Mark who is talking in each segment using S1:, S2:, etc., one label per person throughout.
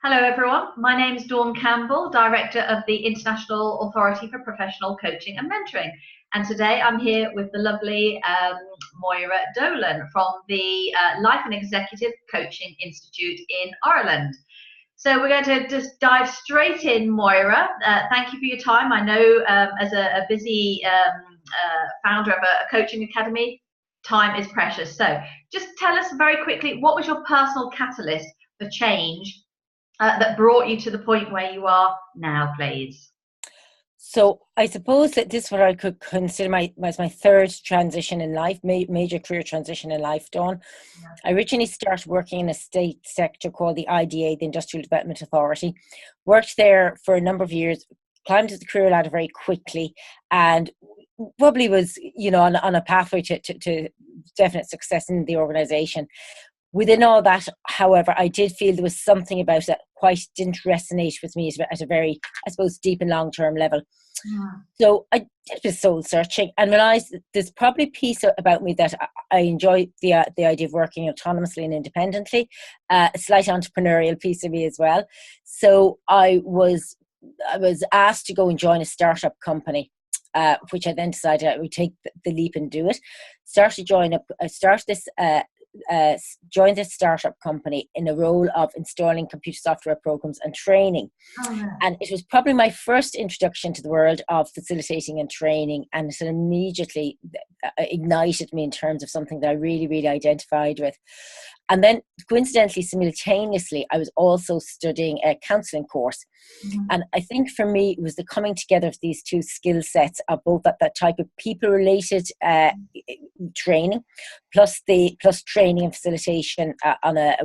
S1: Hello everyone, my name is Dawn Campbell, Director of the International Authority for Professional Coaching and Mentoring. And today I'm here with the lovely Maura Dolan from the Life and Executive Coaching Institute in Ireland. So we're going to just dive straight in, Maura. Thank you for your time. I know as a busy founder of a coaching academy, time is precious. So just tell us very quickly, what was your personal catalyst for change that brought you to the point where you are now, please?
S2: So I suppose that this is what I could consider my third transition in life, major career transition in life, Dawn.
S1: Yeah.
S2: I originally started working in a state sector called the IDA, the Industrial Development Authority. Worked there for a number of years, climbed the career ladder very quickly, and probably was, on a pathway to definite success in the organisation. Within all that, however, I did feel there was something about it quite didn't resonate with me at a very, I suppose, deep and long-term level.
S1: Yeah.
S2: So I did a bit of soul searching and realised there's probably a piece about me that I enjoy the idea of working autonomously and independently, a slight entrepreneurial piece of me as well. So I was asked to go and join a startup company. Which I then decided I would take the leap and do it. Joined this startup company in a role of installing computer software programs and training.
S1: Oh, yeah.
S2: And it was probably my first introduction to the world of facilitating and training, and it immediately ignited me in terms of something that I really, really identified with. And then coincidentally, simultaneously, I was also studying a counselling course.
S1: Mm-hmm.
S2: And I think for me, it was the coming together of these two skill sets of both that type of people-related training, plus training and facilitation in a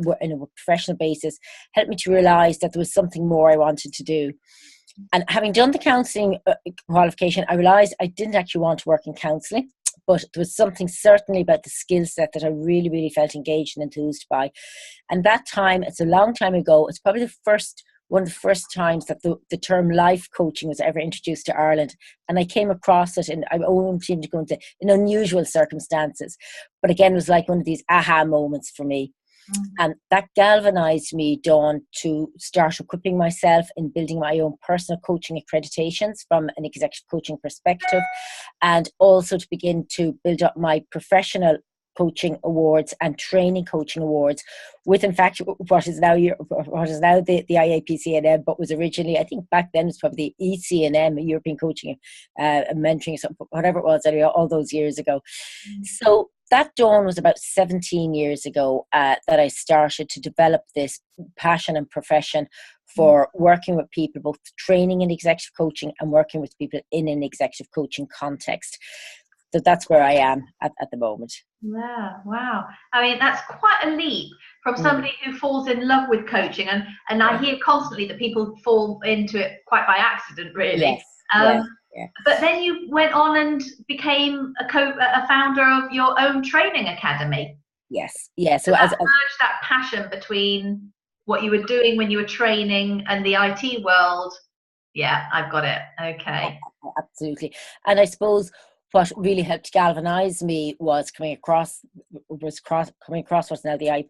S2: professional basis, helped me to realise that there was something more I wanted to do. And having done the counselling qualification, I realised I didn't actually want to work in counselling. But there was something certainly about the skill set that I really, really felt engaged and enthused by. And that time, it's a long time ago, it's probably one of the first times that the term life coaching was ever introduced to Ireland. And I came across it, and I only seemed to go into in unusual circumstances. But again, it was like one of these aha moments for me. And that galvanized me, Dawn, to start equipping myself in building my own personal coaching accreditations from an executive coaching perspective, and also to begin to build up my professional coaching awards and training coaching awards with, in fact, what is now the IAPC&M, but was originally, I think back then, it was probably the EC&M, European Coaching and Mentoring, whatever it was, anyway, all those years ago. So that, Dawn, was about 17 years ago that I started to develop this passion and profession for working with people, both training in executive coaching and working with people in an executive coaching context. So that's where I am at the moment.
S1: Yeah, wow. I mean, that's quite a leap from somebody who falls in love with coaching. And I hear constantly that people fall into it quite by accident, really.
S2: Yes,
S1: But then you went on and became a founder of your own training academy.
S2: Yes.
S1: So that merged that passion between what you were doing when you were training and the IT world. Yeah, I've got it. Okay.
S2: Absolutely. And I suppose what really helped galvanize me was coming across what's now the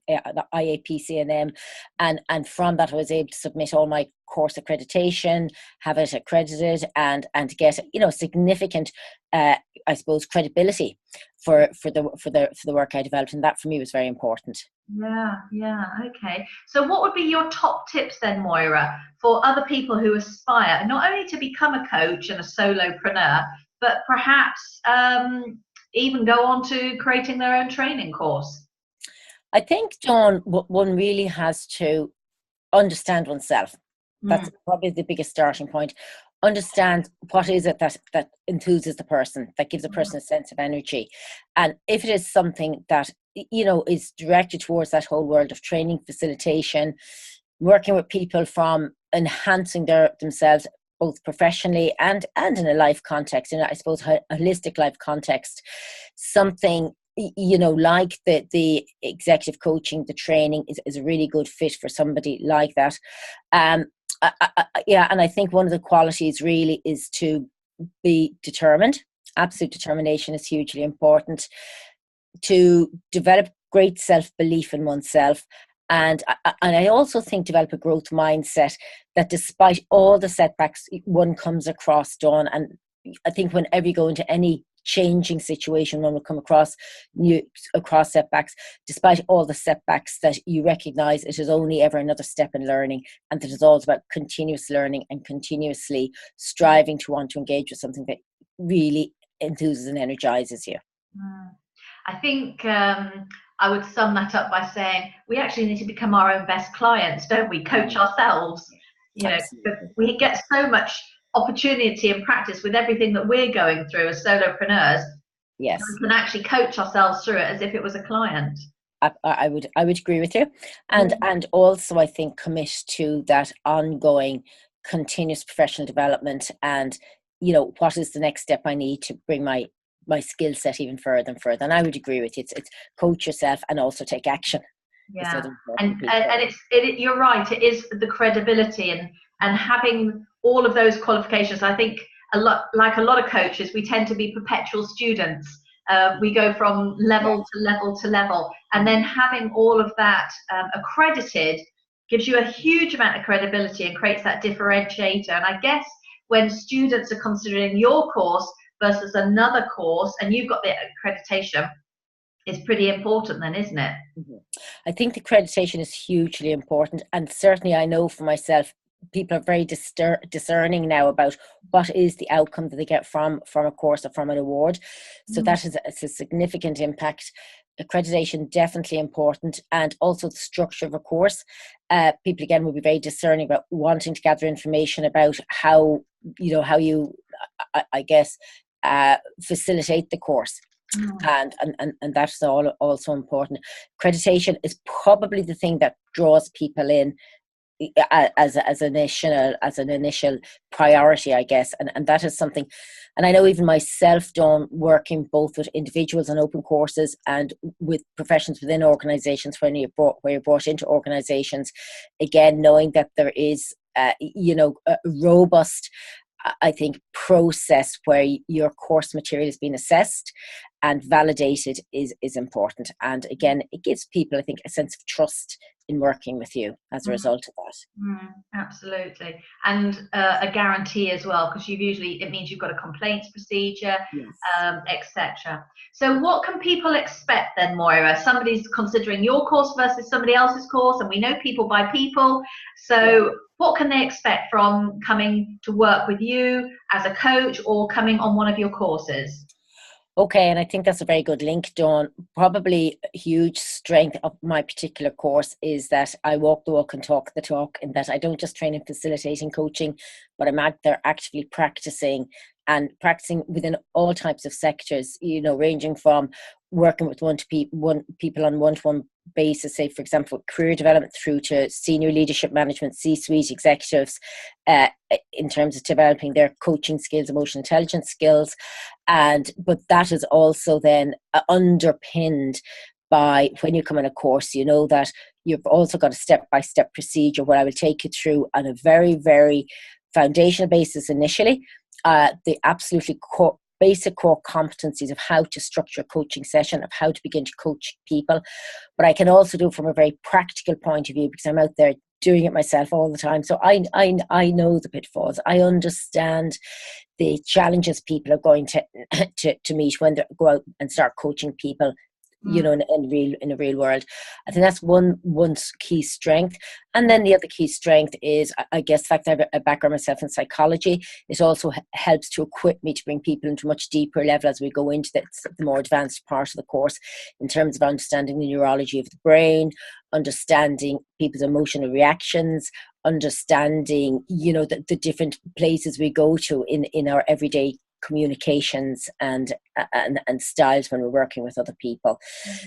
S2: IAPC&M, and from that I was able to submit all my course accreditation, have it accredited, and get significant I suppose credibility for the work I developed, and that for me was very important.
S1: Yeah, okay. So what would be your top tips then, Maura, for other people who aspire not only to become a coach and a solopreneur, but perhaps even go on to creating their own training course?
S2: I think, Dawn, one really has to understand oneself. That's probably the biggest starting point. Understand what is it that enthuses the person, that gives a person a sense of energy. And if it is something that, is directed towards that whole world of training, facilitation, working with people from enhancing themselves, both professionally and in a life context, in I suppose a holistic life context, something like the executive coaching, the training is a really good fit for somebody like that. And I think one of the qualities really is to be determined. Absolute determination is hugely important. To develop great self-belief in oneself, And I also think develop a growth mindset that despite all the setbacks one comes across, Dawn, and I think whenever you go into any changing situation, one will come across setbacks. Despite all the setbacks, that you recognize it is only ever another step in learning, and that it's all about continuous learning and continuously striving to want to engage with something that really enthuses and energizes you.
S1: I think I would sum that up by saying we actually need to become our own best clients, don't we? Coach ourselves. You know, we get so much opportunity and practice with everything that we're going through as solopreneurs.
S2: Yes,
S1: we can actually coach ourselves through it as if it was a client.
S2: I would agree with you, and also I think commit to that ongoing continuous professional development, and you know, what is the next step I need to bring my skill set even further and further. And I would agree with you. It's coach yourself and also take action.
S1: Yeah, and you're right. It is the credibility and having all of those qualifications. I think a lot of coaches, we tend to be perpetual students. We go from level to level to level, and then having all of that accredited gives you a huge amount of credibility and creates that differentiator. And I guess when students are considering your course versus another course, and you've got the accreditation, is pretty important then, isn't it?
S2: I think the accreditation is hugely important, and certainly I know for myself, people are very discerning now about what is the outcome that they get from a course or from an award. So that is a significant impact. Accreditation definitely important, and also the structure of a course. People again will be very discerning about wanting to gather information about how you I guess facilitate the course. And that's also important. Accreditation is probably the thing that draws people in as an initial priority, I guess, and that is something. And I know even myself, Dawn, working both with individuals on open courses and with professions within organisations, where you're brought into organisations, again knowing that there is a robust, I think, process where your course material is being assessed and validated is important. And again, it gives people, I think, a sense of trust in working with you as a result of that.
S1: Absolutely. And a guarantee as well, because it means you've got a complaints procedure, etc. So what can people expect then, Moira? Somebody's considering your course versus somebody else's course, and we know people by people. So what can they expect from coming to work with you as a coach or coming on one of your courses?
S2: Okay, and I think that's a very good link, Dawn. Probably a huge strength of my particular course is that I walk the walk and talk the talk, in that I don't just train in facilitating coaching, but I'm out there actively practicing within all types of sectors, ranging from working with people on one-to-one basis, say, for example, career development, through to senior leadership management, C-suite executives, in terms of developing their coaching skills, emotional intelligence skills. But that is also then underpinned by, when you come in a course, that you've also got a step-by-step procedure where I will take you through on a very, very foundational basis initially, the absolutely basic core competencies of how to structure a coaching session, of how to begin to coach people. But I can also do it from a very practical point of view, because I'm out there doing it myself all the time. So I know the pitfalls. I understand the challenges people are going to meet when they go out and start coaching people, in a real world. I think that's one key strength. And then the other key strength is, I guess, the fact that I have a background myself in psychology. It also helps to equip me to bring people into a much deeper level as we go into the more advanced part of the course, in terms of understanding the neurology of the brain, understanding people's emotional reactions, understanding, the different places we go to in our everyday communications and styles when we're working with other people.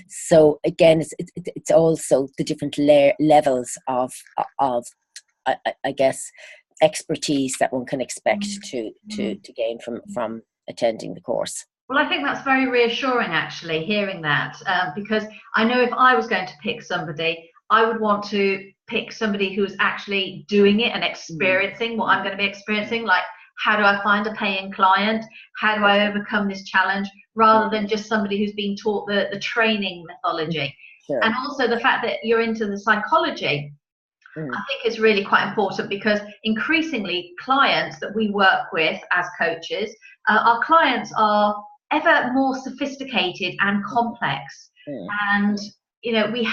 S2: So again, it's also the different levels of I guess expertise that one can expect to gain from attending the course.
S1: Well, I think that's very reassuring, actually, hearing that, because I know if I was going to pick somebody, I would want to pick somebody who's actually doing it and experiencing what I'm going to be experiencing. Like, how do I find a paying client? How do I overcome this challenge? Rather than just somebody who's been taught the training methodology.
S2: Sure.
S1: And also the fact that you're into the psychology, I think is really quite important, because increasingly clients that we work with as coaches, our clients are ever more sophisticated and complex. And, you know, we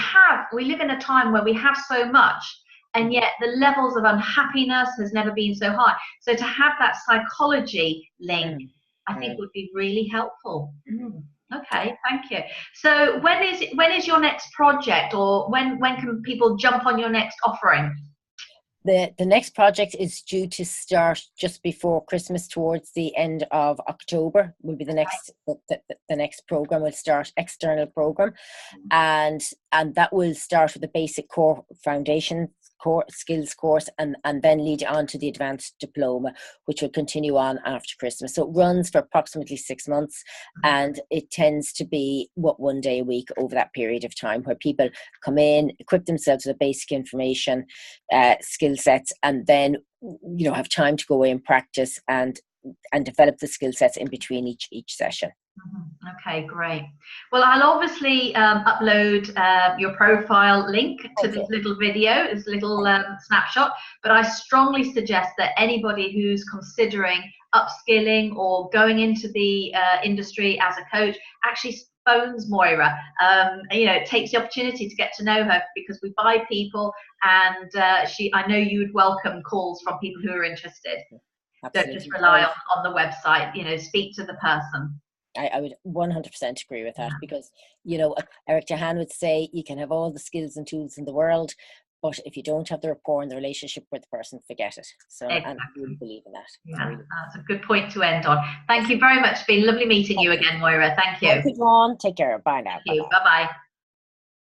S1: live in a time where we have so much, and yet the levels of unhappiness has never been so high. So to have that psychology link, I think would be really helpful. Okay, thank you. So when is your next project, or when can people jump on your next offering?
S2: The next project is due to start just before Christmas, towards the end of October will be the next the next program. Will start, external program, and that will start with the basic core foundation core skills course, and then lead on to the advanced diploma, which will continue on after Christmas. So it runs for approximately 6 months, and it tends to be one day a week over that period of time, where people come in, equip themselves with basic information, skill sets, and then, you know, have time to go away and practice and develop the skill sets in between each session.
S1: Okay, great. Well, I'll obviously upload your profile link to this little video, this little snapshot, but I strongly suggest that anybody who's considering upskilling or going into the industry as a coach actually phones Maura. You know, takes the opportunity to get to know her, because we buy people, and I know you would welcome calls from people who are interested.
S2: Absolutely.
S1: Don't just rely on the website, you know, speak to the person.
S2: I would 100% agree with that, because, you know, Eric Johan would say you can have all the skills and tools in the world, but if you don't have the rapport and the relationship with the person, forget it. So, and I really believe in that.
S1: Yeah, that's a good point to end on. Thank you very much. It's been lovely meeting you again, Maura. Thank you.
S2: Thank you, Dawn. Take care. Bye now.
S1: Thank you. Bye-bye.